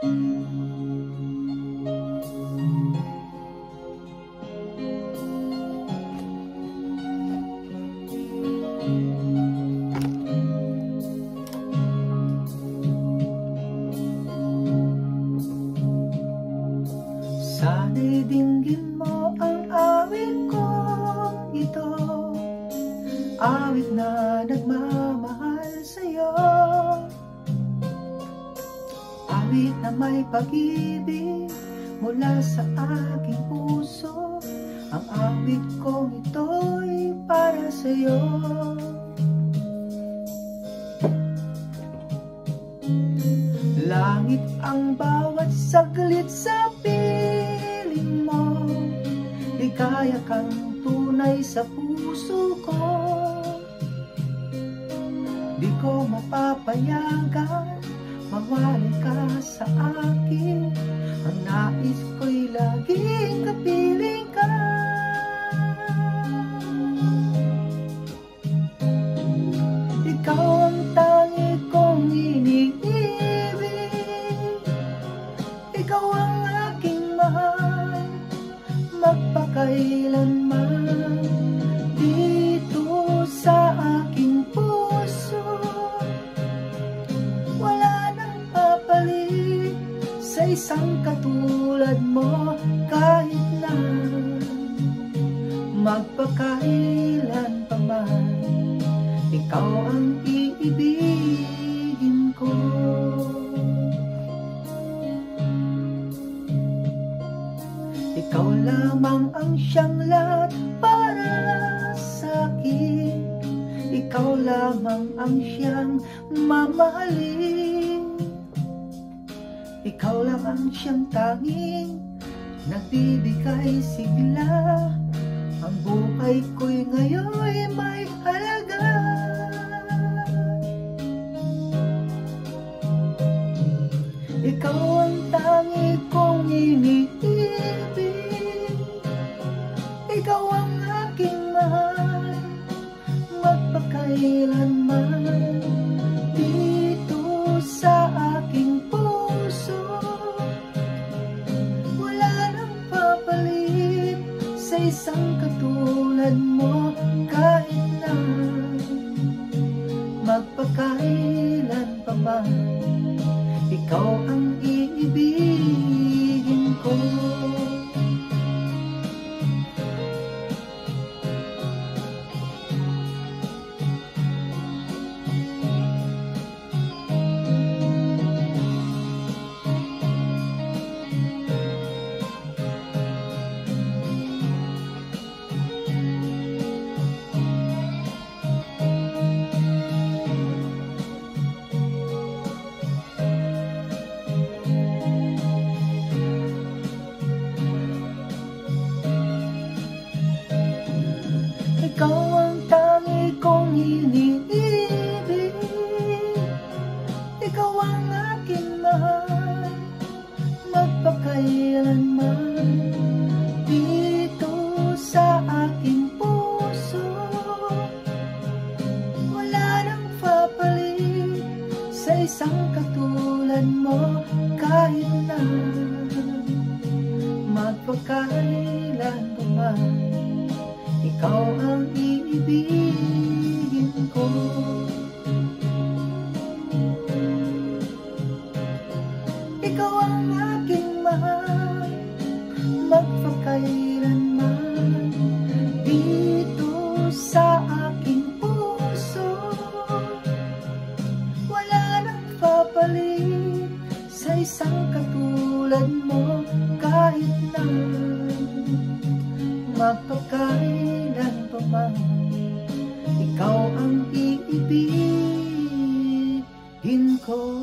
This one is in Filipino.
Sana'y dinggin mo ang awit kong ito, awit na nagmamahal sa'yo, awit na may pag-ibig mula sa aking puso. Ang awit kong ito'y para sa'yo. Langit ang bawat saglit sa piling mo, ligaya kang tunay sa puso ko. Di ko mapapayagan mawalay ka sa akin. Ang nais ko'y laging kapiling ka. Ikaw ang tangi kong iniibig, ikaw ang aking mahal, magpakailanman. Dito sa aking puso, wala nang papalit sa isang katulad mo. Kahit na magpakailan pa man, ikaw ang iibigin ko. Ikaw lamang ang siyang lahat para sa'kin, ikaw lamang ang siyang mamahalin, ikaw lang ang siyang tanging nagbibigay sigla. Ang buhay ko'y ngayon'y may halaga. Ikaw ang tangi kong iniibig, ikaw ang aking mahal, magpakailanman. Dito sa aking puso, wala nang papalit sa isang katulad mo. Kahit na magpakailan pa man, ikaw ang iibigin ko. Ikaw ang tangi kong iniibig, ikaw ang aking mahal, magpakailanman. Dito sa aking puso, wala nang papalit sa isang katulad mo. Kahit na magpakailan pa man, ikaw ang iibigin ko. Ikaw ang aking mahal, magpakailanman. Dito sa aking puso, wala nang papalit sa isang katulad mo. Kahit na magpakailan pa man, ikaw ang iibigin ko.